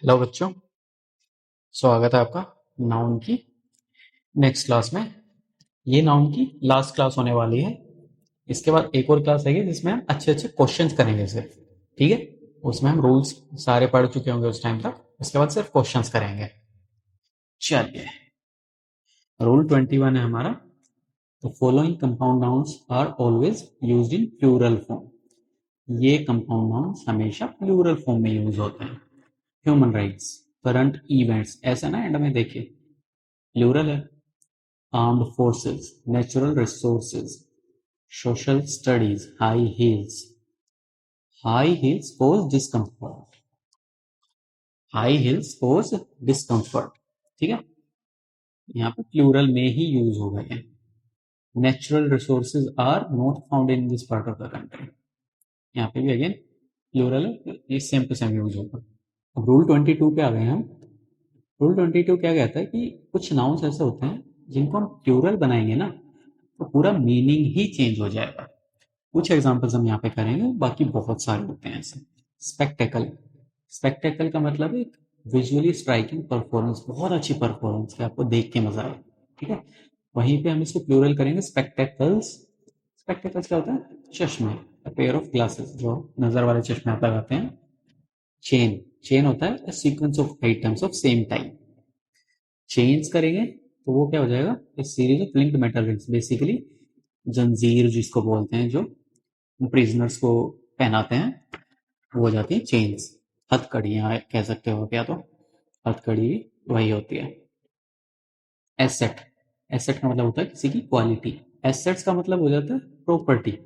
Hello बच्चों, स्वागत है आपका नाउन की नेक्स्ट क्लास में। ये नाउन की लास्ट क्लास होने वाली है। इसके बाद एक और क्लास आएगी जिसमें हम अच्छे अच्छे क्वेश्चंस करेंगे सिर्फ। ठीक है, उसमें हम रूल्स सारे पढ़ चुके होंगे उस टाइम तक। उसके बाद सिर्फ क्वेश्चंस करेंगे। चलिए, रूल 21 है हमारा। The following compound nouns are always used in plural form. ये कंपाउंड नाउन्स हमेशा प्लूरल फॉर्म में यूज होते हैं। ह्यूमन राइट्स, करंट इवेंट्स, ऐसा ना एंड में देखिए प्लूरल है। Armed forces, natural resources, social studies, high heels. High heels cause discomfort, high heels cause discomfort. ठीक है, यहाँ पे प्लूरल में ही यूज हो गए हैं। Natural resources are not found in this part of the country. यहाँ पे भी अगेन प्लूरल है, ये सेम टू सेम यूज होगा। अब रूल 22 पे आ गए हम। रूल 22 क्या कहता है कि कुछ नाउन्स ऐसे होते हैं जिनको हम प्लूरल बनाएंगे ना तो पूरा मीनिंग ही चेंज हो जाएगा। कुछ एग्जांपल्स हम यहाँ पे करेंगे, बाकी बहुत सारे होते हैं ऐसे। स्पेक्टेकल, स्पेक्टेकल का मतलब एक विजुअली स्ट्राइकिंग परफॉर्मेंस, बहुत अच्छी परफॉर्मेंस है, आपको देख के मजा आए। ठीक है, वहीं पे हम इसको प्लूरल करेंगे स्पेक्टेकल्स। स्पेक्टेकल्स क्या होता है? चश्मे, पेयर ऑफ ग्लासेस, जो नजर वाले चश्मे आप लगाते हैं। चेन, चेन होता है sequence of items of same type. Chains करेंगे तो वो क्या हो जाएगा? एक series of linked metal rings, basically जंजीर जिसको बोलते हैं, जो प्रिजनर्स को पहनाते हैं, वो हो जाती है चेन्स। हथकड़ियां कह सकते हो, क्या तो हथकड़ी वही होती है। एसेट, एसेट का मतलब होता है किसी की क्वालिटी। एसेट्स का मतलब हो जाता है प्रॉपर्टी।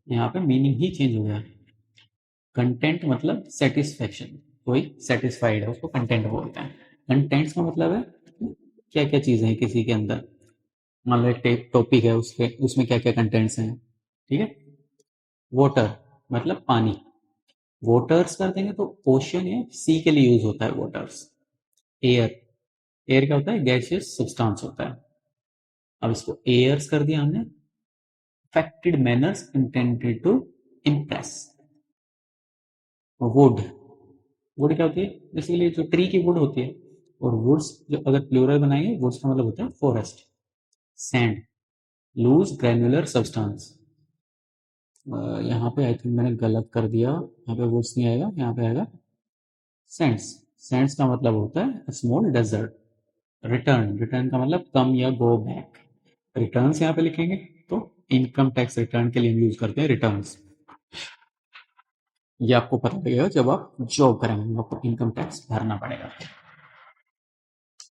यहाँ पे मीनिंग ही चेंज हो गया। कंटेंट मतलब सेटिस्फेक्शन, कोई सेटिस्फाइड है उसको कंटेंट बोलते हैं। कंटेंट्स का मतलब है क्या क्या चीजें हैं किसी के अंदर। मान लो एक टॉपिक है, उसके उसमें क्या क्या कंटेंट्स हैं। ठीक है, वाटर मतलब पानी। वोटर्स कर देंगे तो ओशियन या सी के लिए यूज होता है वोटर्स। एयर, एयर क्या होता है? गैसियस सब्सटेंस होता है। अब इसको एयर्स कर दिया हमने। Affected manners intended to impress. Wood, wood क्या होती है? बेसिकली जो ट्री की वुड होती है। और वुड्स जो अगर प्लूरल बनाएंगे, वुड्स का मतलब होता है forest. Sand, loose granular substance. यहाँ पे आई थिंक मैंने गलत कर दिया, यहाँ पे वुड्स नहीं आएगा, यहाँ पे आएगा सैंड्स। सैंड्स का मतलब होता है स्मॉल डेजर्ट। रिटर्न, रिटर्न का मतलब कम या गो बैक। रिटर्न्स यहाँ पे लिखेंगे तो इनकम टैक्स रिटर्न के लिए हम यूज करते हैं रिटर्न्स। ये आपको पता लगेगा जब आप जॉब करेंगे, आपको इनकम टैक्स भरना पड़ेगा।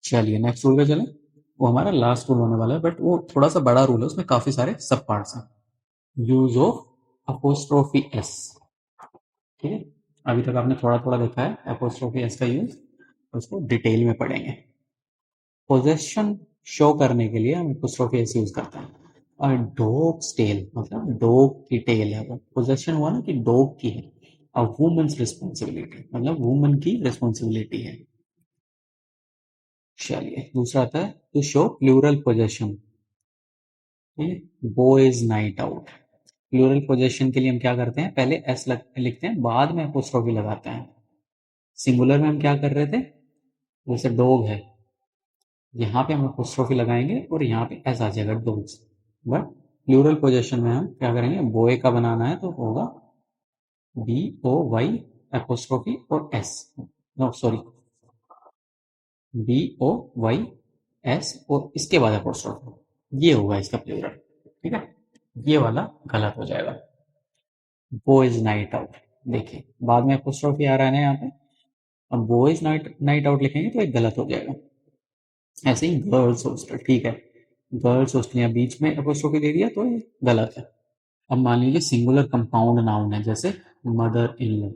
चलिए नेक्स्ट रूल पे चलें। वो हमारा लास्ट रूल होने वाला है, बट वो थोड़ा सा बड़ा रूल है, उसमें काफी सारे सब पार्ट्स हैं। Use of apostrophe S. ठीक है, अभी तक आपने थोड़ा थोड़ा देखा है अपोस्ट्रोफी एस का यूज, उसको डिटेल में पढ़ेंगे। पोजेशन शो करने के लिए हम एपोस्ट्रोफी एस यूज करते हैं। और डॉग्स टेल मतलब डॉग की टेल है वो। पोजेशन हुआ ना कि डॉग की है। और वुमेन्स रिस्पॉन्सिबिलिटी मतलब वुमन की रिस्पॉन्सिबिलिटी है। चलिए दूसरा आता है to show plural possession. Boys night out. Plural possession के लिए हम क्या करते हैं? पहले एस लिखते हैं, बाद में एपोस्ट्रोफी लगाते हैं। सिंगुलर में हम क्या कर रहे थे? जैसे डॉग है, यहाँ पे हम एपोस्ट्रोफी लगाएंगे और यहाँ पे एस आ जाएगा डॉग्स। बट प्लूरल पोजेशन में हम क्या करेंगे? बॉय का बनाना है तो होगा बी ओ वाई एपोस्ट्रोफी और S. No sorry, B O Y S और इसके बाद एपोस्ट्रोफी, ये होगा इसका प्लूरल। ठीक है, ये वाला गलत हो जाएगा। बॉयज नाइट आउट, देखिए बाद में एपोस्ट्रोफी आ रहा है ना यहाँ पे। अब बॉयज नाइट नाइट आउट लिखेंगे तो एक गलत हो जाएगा। ऐसे ही गर्ल्स हॉस्टल, ठीक है, गर्ल्स हॉस्टल या बीच में एपोस्ट्रोफी दे दिया तो ये गलत है। अब मान लीजिए सिंगुलर कंपाउंड नाउन है, जैसे मदर इन लॉ।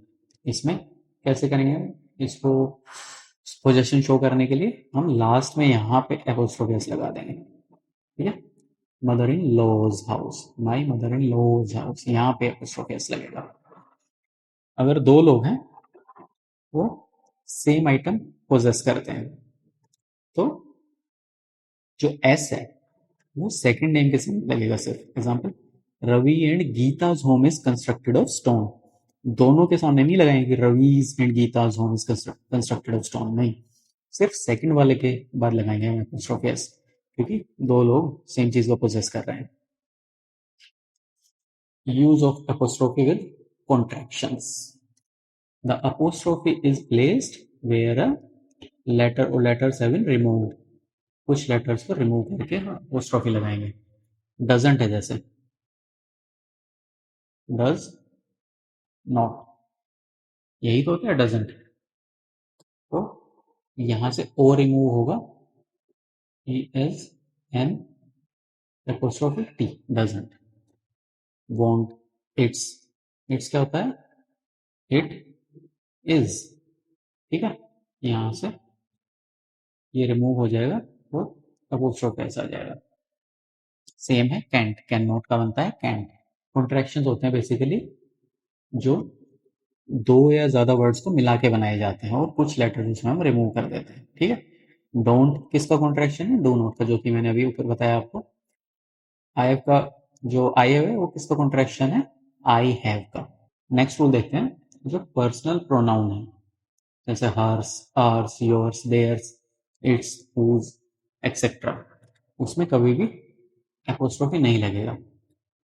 इसमें कैसे करेंगे? इसको पोजेशन शो करने के लिए हम लास्ट में यहाँ पे एपोस्ट्रोफी एस लगा देंगे। ठीक है, mother in law's house, my mother in law's house, यहाँ पे एपोस्ट्रोफी एस लगेगा। अगर दो लोग हैं वो सेम आइटम पोजेस करते हैं तो जो एस है वो सेकंड नेम के साथ लगेगा सिर्फ। Example, Ravi and Gita's home is constructed of stone. दोनों के सामने नहीं लगाएंगे कि Ravi's and Gita's home is constructed of stone, नहीं, सिर्फ सेकंड वाले के बाद लगाएंगे हम एपोस्ट्रोफी एस, क्योंकि दो लोग सेम चीज को पोजेस कर रहे हैं। Use of apostrophe with contractions. The apostrophe is placed where a letter or letters have been removed. कुछ लेटर्स को रिमूव करके apostrophe लगाएंगे। doesn't है जैसे does not, यही तो होता है doesn't। तो यहां से o रिमूव होगा, e is n apostrophe t, doesn't। won't, its क्या होता है, it is, ठीक है, यहां से ये रिमूव हो जाएगा तो apostrophe ऐसा आ जाएगा। सेम है कैंट, कैन नॉट का बनता है कैंट। कॉन्ट्रैक्शंस होते हैं बेसिकली जो दो या ज्यादा वर्ड्स को मिला के बनाए जाते हैं और कुछ लेटर्स उसमें हम रिमूव कर देते हैं, ठीक है। डोंट किसका कॉन्ट्रैक्शन है, डू नॉट का, जो कि मैंने अभी ऊपर बताया आपको। आई हैव का जो आई हैव है वो किसका कॉन्ट्रैक्शन है, आई हैव का। नेक्स्ट रूल देखते हैं, जो पर्सनल प्रोनाउन है जैसे hers, ours, yours, theirs, its, whose etcetera, उसमें कभी भी एपोस्ट्रोफी नहीं लगेगा।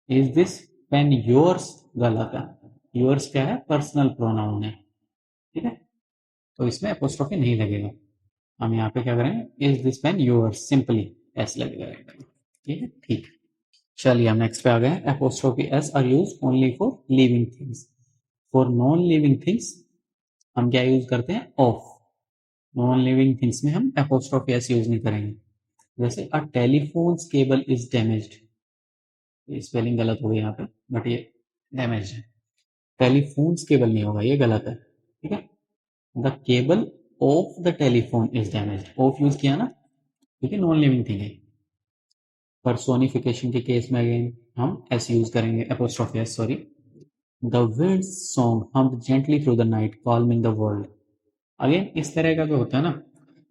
इज दिस पेन योर्स गलत है, योर्स क्या है, पर्सनल प्रोनाउन है, ठीक है, तो इसमें एपोस्ट्रोफी नहीं लगेगा। हम यहाँ पे क्या करेंगे, is this pen yours, simply S लगेगा, ठीक है, ठीक। चलिए हम नेक्स्ट पे आ गए। Apostrophe S R use only for living things. For non living things हम क्या यूज करते हैं, ऑफ। नॉन लिविंग थिंग्स में हम एपोस्ट्रोफी एस यूज नहीं करेंगे। जैसे a telephone cable is damaged, spelling गलत हो गई यहाँ पे, बट ये डैमेज है, टेलीफोन केबल नहीं होगा, ये गलत है, ठीक है। The cable of the telephone is damaged, of use किया ना, ठीक है, नॉन लिविंग थिंग है। पर्सोनिफिकेशन के केस में अगेन हम एस यूज करेंगे, apostrophe S, sorry. The wind song hummed gently through the night calming the world। Again इस तरह का जो होता है ना,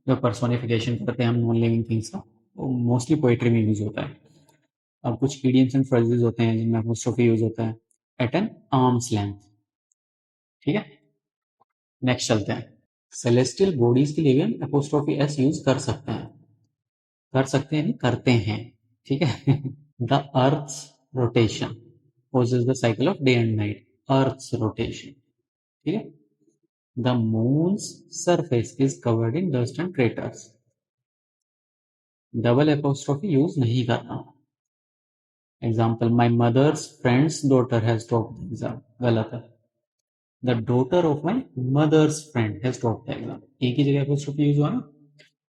जो पर्सोनिफिकेशन करते हैं हम नॉन लिविंग थिंग्स का, वो मोस्टली पोएट्री में यूज होता है। अब कुछ इडियम्स एंड फ्रेजेस होते हैं जिनमें एपोस्ट्रोफी यूज होता है, एट एन आर्म्स लेंथ, ठीक है। नेक्स्ट चलते हैं, सेलेस्टियल बॉडीज के लिए भी हम एपोस्ट्रोफी एस यूज कर सकते हैं, करते हैं, ठीक है। The earth rotation causes the cycle of day and night, earth's rotation, ठीक है। the moon's surface is covered in dust and craters, double apostrophe use नहीं करना। Example, my mother's friend's daughter has dropped the exam, गलत है। The daughter of my mother's friend has dropped the exam, एक ही जगह apostrophe use हुआ ना,